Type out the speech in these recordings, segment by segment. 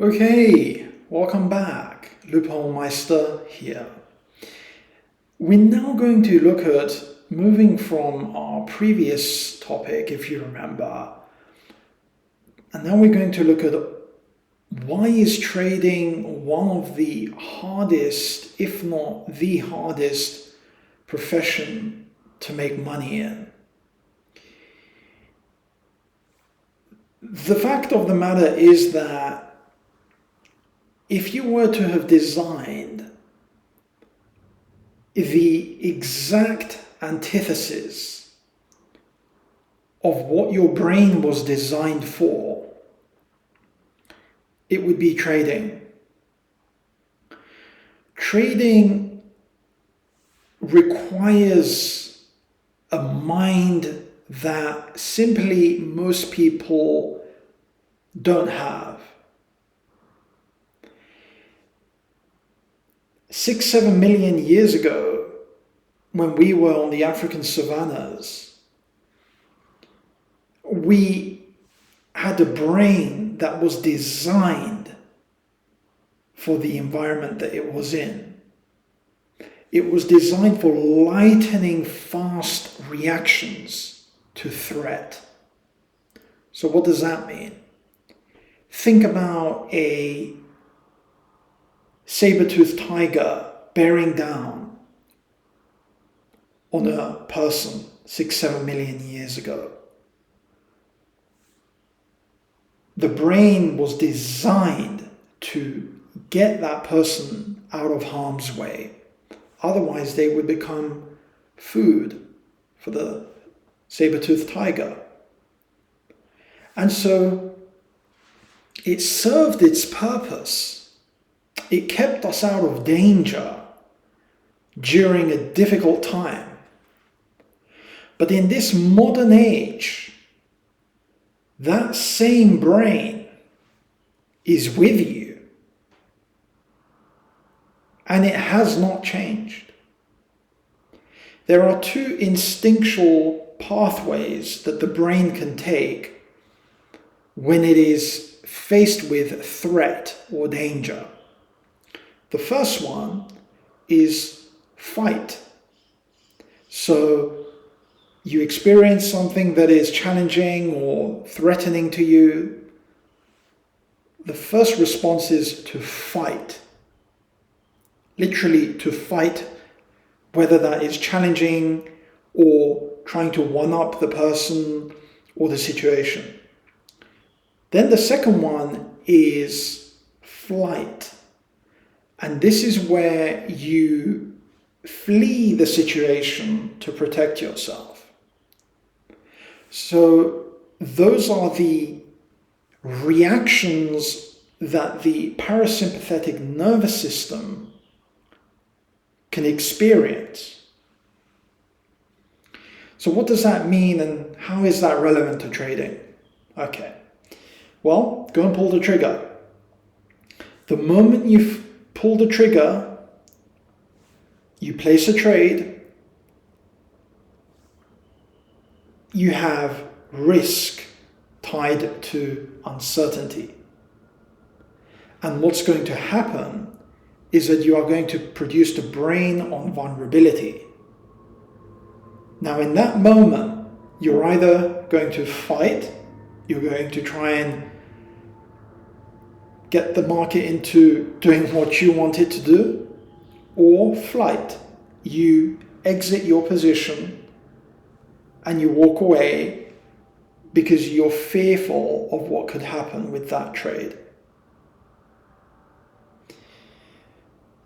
Okay, welcome back. Loophole Meister here. We're now going to look at moving from our previous topic, if you remember, and now we're going to look at why is trading one of the hardest, if not the hardest, profession to make money in. The fact of the matter is that if you were to have designed the exact antithesis of what your brain was designed for, it would be trading. Trading requires a mind that simply most people don't have. 6-7 million years ago, when we were on the African savannas, we had a brain that was designed for the environment that it was in. It was designed for lightning fast reactions to threat. So what does that mean? Think about a saber-toothed tiger bearing down on a person 6-7 million years ago. The brain was designed to get that person out of harm's way. Otherwise, they would become food for the saber-toothed tiger. And so it served its purpose. It kept us out of danger during a difficult time. But in this modern age, that same brain is with you, and it has not changed. There are two instinctual pathways that the brain can take when it is faced with threat or danger. The first one is fight. So you experience something that is challenging or threatening to you. The first response is to fight. Literally to fight, whether that is challenging or trying to one-up the person or the situation. Then the second one is flight. And this is where you flee the situation to protect yourself. So those are the reactions that the parasympathetic nervous system can experience. So what does that mean and how is that relevant to trading? Okay, well, go and pull the trigger. The moment you pull the trigger, you place a trade, you have risk tied to uncertainty. And what's going to happen is that you are going to produce the brain on vulnerability. Now in that moment, you're either going to fight, you're going to try and get the market into doing what you want it to do, or flight. You exit your position and you walk away because you're fearful of what could happen with that trade.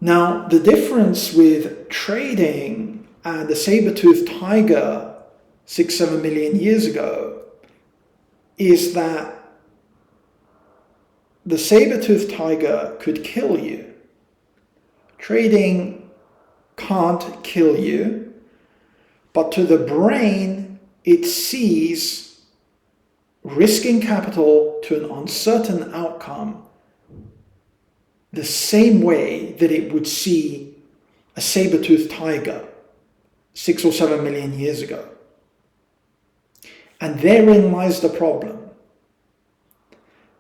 Now, the difference with trading and the saber-toothed tiger 6-7 million years ago is that the saber-toothed tiger could kill you. Trading can't kill you, but to the brain, it sees risking capital to an uncertain outcome the same way that it would see a saber-toothed tiger 6 or 7 million years ago. And therein lies the problem.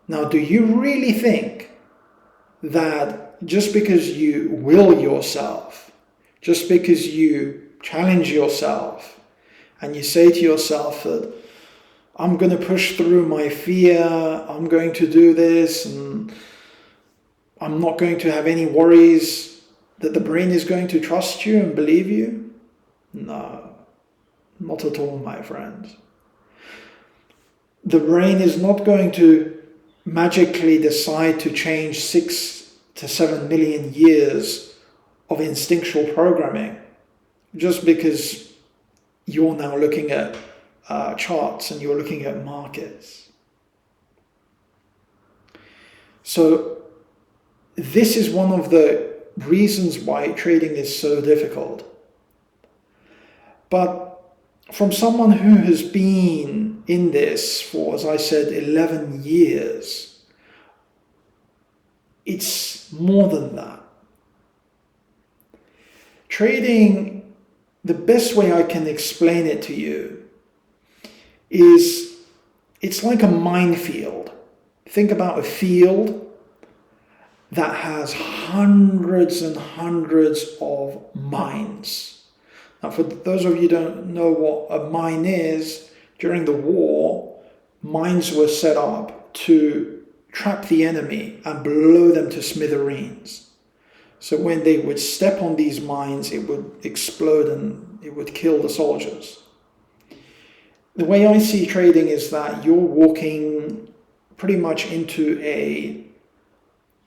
Now, do you really think that just because you will yourself, just because you challenge yourself, and you say to yourself that I'm going to push through my fear, I'm going to do this, and I'm not going to have any worries, that the brain is going to trust you and believe you? No, not at all, my friends. The brain is not going to magically decide to change 6 to 7 million years of instinctual programming just because you're now looking at charts and you're looking at markets. So this is one of the reasons why trading is so difficult. But from someone who has been in this for, as I said, 11 years, it's more than that. Trading, the best way I can explain it to you is it's like a minefield. Think about a field that has hundreds and hundreds of mines. Now, for those of you who don't know what a mine is, during the war, mines were set up to trap the enemy and blow them to smithereens. So when they would step on these mines, it would explode and it would kill the soldiers. The way I see trading is that you're walking pretty much into a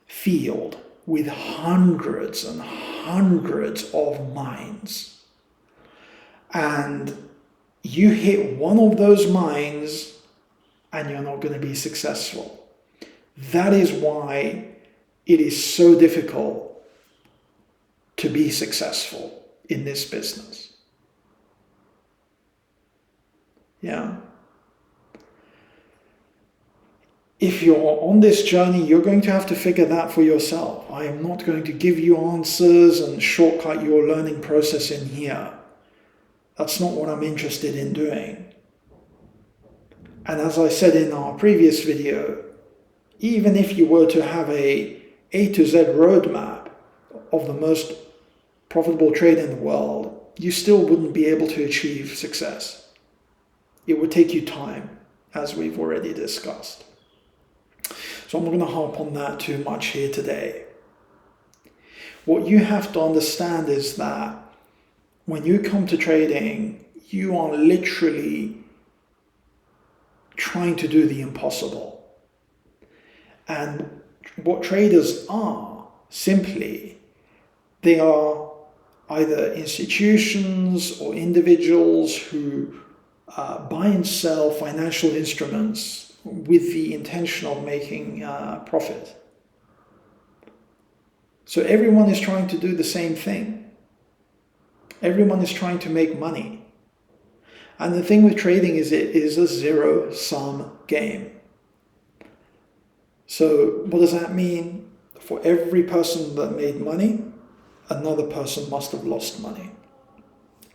field with hundreds and hundreds of mines. And you hit one of those mines and you're not going to be successful. That is why it is so difficult to be successful in this business. Yeah. If you're on this journey, you're going to have to figure that for yourself. I am not going to give you answers and shortcut your learning process in here. That's not what I'm interested in doing. And as I said in our previous video, even if you were to have a A to Z roadmap of the most profitable trade in the world, you still wouldn't be able to achieve success. It would take you time, as we've already discussed. So I'm not going to harp on that too much here today. What you have to understand is that when you come to trading, you are literally trying to do the impossible. And what traders are, simply, they are either institutions or individuals who buy and sell financial instruments with the intention of making profit. So everyone is trying to do the same thing. Everyone is trying to make money. And the thing with trading is it is a zero-sum game. So what does that mean? For every person that made money, another person must have lost money.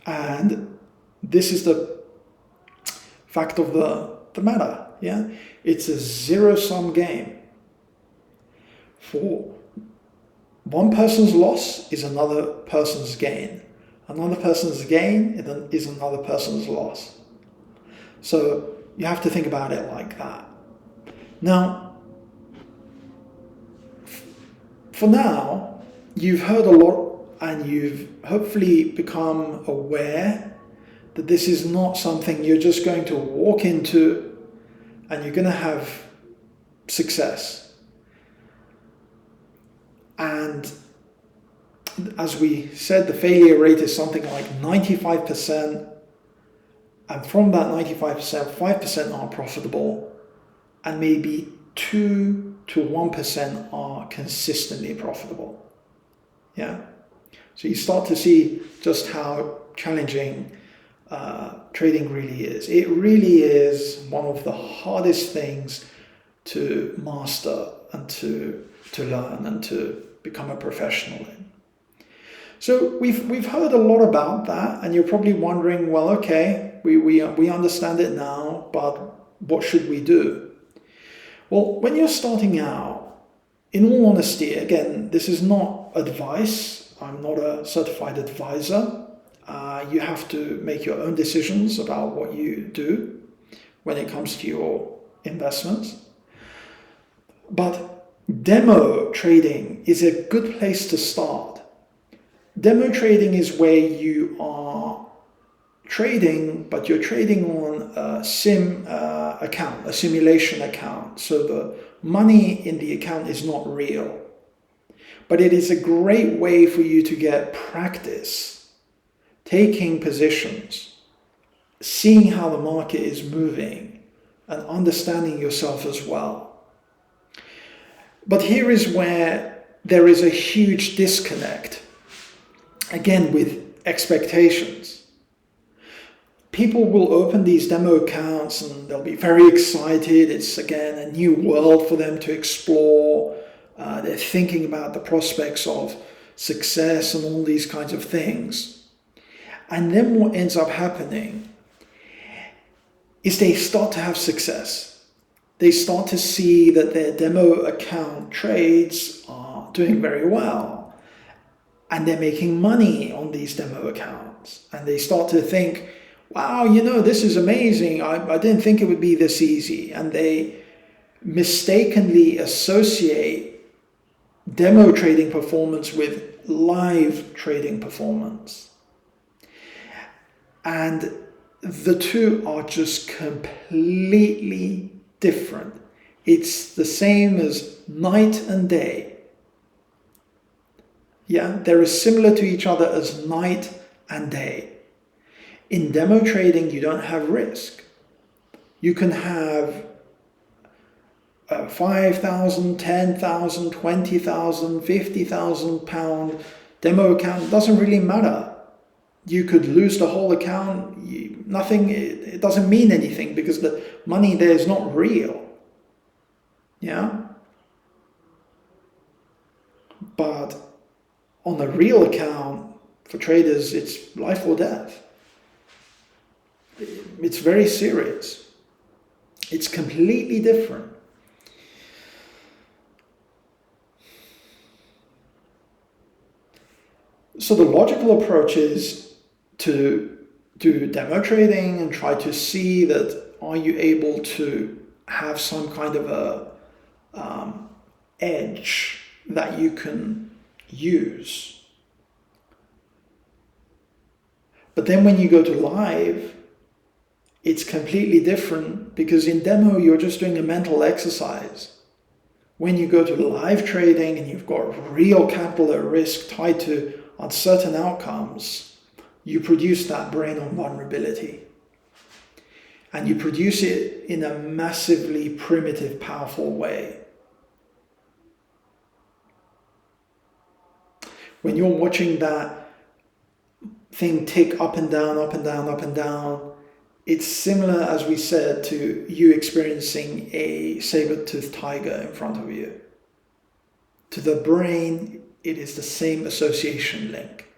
And this is the fact of the matter. Yeah, it's a zero-sum game. For one person's loss is another person's gain. Another person's gain is another person's loss. So you have to think about it like that. Now, for now, you've heard a lot and you've hopefully become aware that this is not something you're just going to walk into and you're going to have success. And as we said, the failure rate is something like 95%. And from that 95%, 5% are profitable. And maybe 2 to 1% are consistently profitable. Yeah. So you start to see just how challenging trading really is. It really is one of the hardest things to master and to learn and to become a professional in. So we've heard a lot about that, and you're probably wondering, well, okay, we understand it now, but what should we do? Well, when you're starting out, in all honesty, again, this is not advice. I'm not a certified advisor. You have to make your own decisions about what you do when it comes to your investments. But demo trading is a good place to start. Demo trading is where you are trading, but you're trading on a sim account, a simulation account. So the money in the account is not real. But it is a great way for you to get practice taking positions, seeing how the market is moving, and understanding yourself as well. But here is where there is a huge disconnect, again, with expectations. People will open these demo accounts and they'll be very excited. It's, again, a new world for them to explore. They're thinking about the prospects of success and all these kinds of things. And then what ends up happening is they start to have success. They start to see that their demo account trades are doing very well. And they're making money on these demo accounts. And they start to think, wow, this is amazing. I didn't think it would be this easy. And they mistakenly associate demo trading performance with live trading performance. And the two are just completely different. It's the same as night and day. Yeah, they're as similar to each other as night and day. In demo trading, you don't have risk. You can have 5,000, 10,000, 20,000, 50,000 pound demo account. It doesn't really matter. You could lose the whole account. It doesn't mean anything because the money there is not real. Yeah? But on a real account, for traders, it's life or death. It's very serious. It's completely different. So the logical approach is to do demo trading and try to see that are you able to have some kind of a edge that you can use. But then when you go to live, it's completely different because in demo you're just doing a mental exercise. When you go to live trading and you've got real capital at risk tied to uncertain outcomes, you produce that brain on vulnerability. And you produce it in a massively primitive, powerful way. When you're watching that thing tick up and down, up and down, up and down, it's similar, as we said, to you experiencing a saber-toothed tiger in front of you. To the brain, it is the same association link.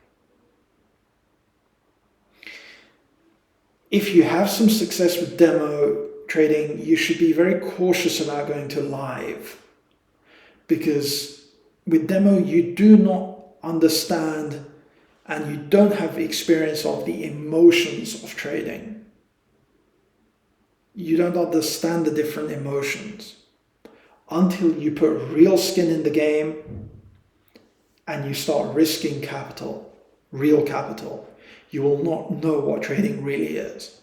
If you have some success with demo trading, you should be very cautious about going to live. Because with demo, you do not understand and you don't have experience of the emotions of trading. You don't understand the different emotions until you put real skin in the game and you start risking capital, real capital. You will not know what trading really is.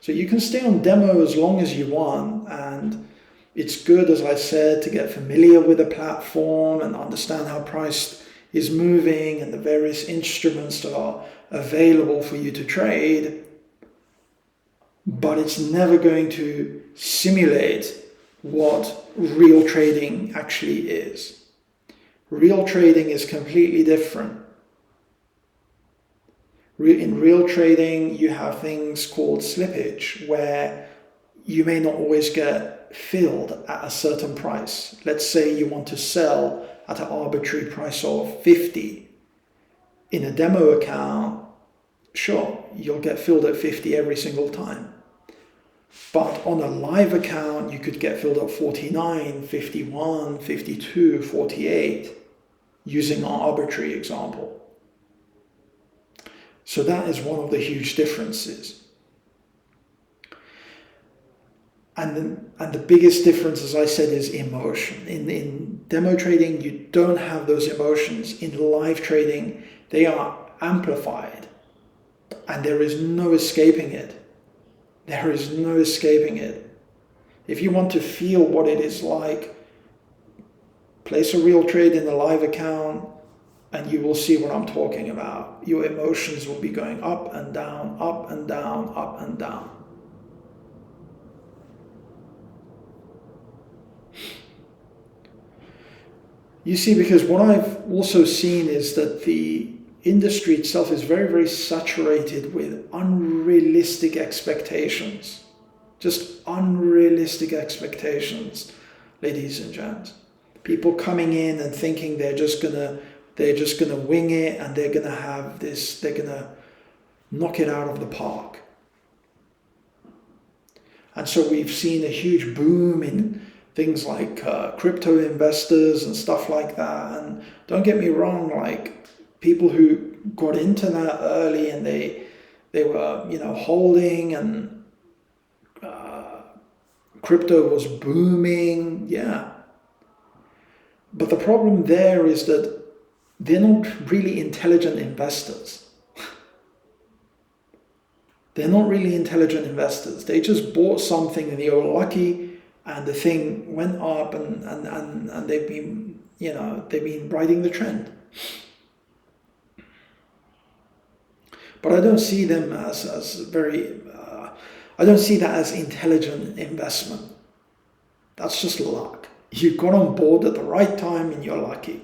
So you can stay on demo as long as you want, and it's good, as I said, to get familiar with the platform and understand how price is moving and the various instruments that are available for you to trade. But it's never going to simulate what real trading actually is. Real trading is completely different. In real trading, you have things called slippage, where you may not always get filled at a certain price. Let's say you want to sell at an arbitrary price of 50. In a demo account, sure, you'll get filled at 50 every single time. But on a live account, you could get filled at 49, 51, 52, 48, using our arbitrary example. So that is one of the huge differences. And the biggest difference, as I said, is emotion. In demo trading, you don't have those emotions. In live trading, they are amplified, and there is no escaping it. There is no escaping it. If you want to feel what it is like, place a real trade in a live account, and you will see what I'm talking about. Your emotions will be going up and down, up and down, up and down. You see, because what I've also seen is that the industry itself is very, very saturated with unrealistic expectations. Just unrealistic expectations, ladies and gents. People coming in and thinking they're just gonna wing it, and they're gonna knock it out of the park. And so we've seen a huge boom in things like crypto investors and stuff like that. And don't get me wrong, like people who got into that early and they were holding, and crypto was booming, yeah. But the problem there is that they're not really intelligent investors. They're not really intelligent investors. They just bought something and they were lucky, and the thing went up, and they've been riding the trend. But I don't see them as very. I don't see that as intelligent investment. That's just luck. You got on board at the right time and you're lucky.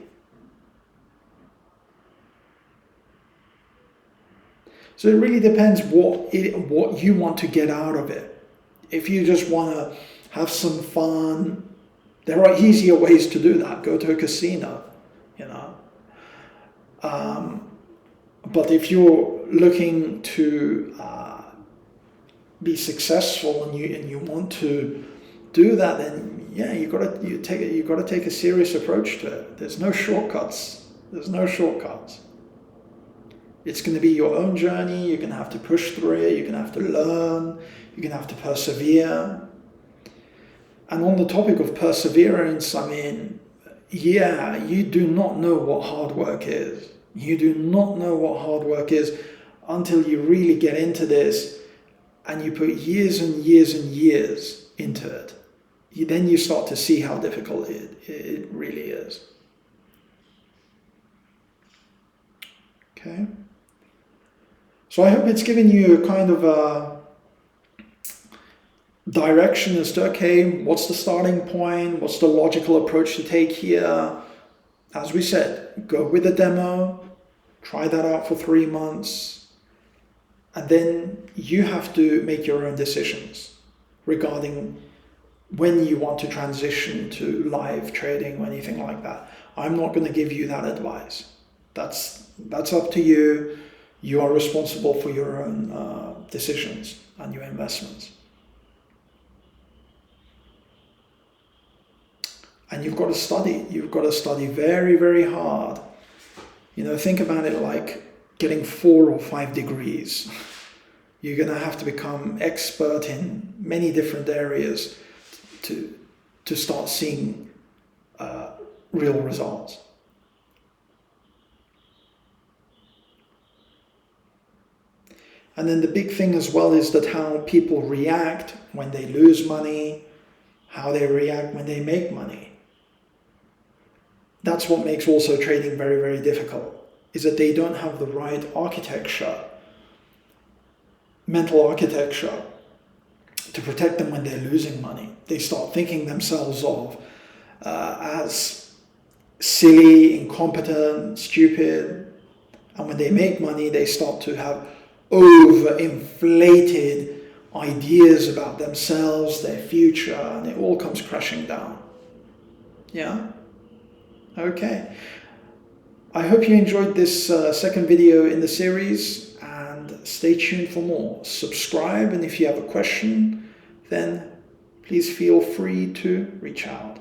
So it really depends what you want to get out of it. If you just want to have some fun, there are easier ways to do that. Go to a casino, But if you're looking to be successful and you want to do that, then yeah, you got to take a serious approach to it. There's no shortcuts. It's going to be your own journey. You're going to have to push through it. You're going to have to learn. You're going to have to persevere. And on the topic of perseverance, I mean, yeah, you do not know what hard work is. You do not know what hard work is until you really get into this and you put years and years and years into it. Then you start to see how difficult it really is. Okay. So I hope it's given you a kind of a direction as to, okay, what's the starting point? What's the logical approach to take here? As we said, go with a demo, try that out for 3 months, and then you have to make your own decisions regarding when you want to transition to live trading or anything like that. I'm not going to give you that advice. That's up to you. You are responsible for your own decisions and your investments. And you've got to study. You've got to study very, very hard. Think about it like getting 4 or 5 degrees. You're going to have to become expert in many different areas to start seeing real results. And then the big thing as well is that how people react when they lose money, how they react when they make money. That's what makes also trading very, very difficult, is that they don't have the right mental architecture to protect them when they're losing money. They start thinking themselves of as silly, incompetent, stupid. And when they make money, they start to have overinflated ideas about themselves, their future, and it all comes crashing down. Yeah? Okay. I hope you enjoyed this second video in the series, and stay tuned for more. Subscribe, and if you have a question, then please feel free to reach out.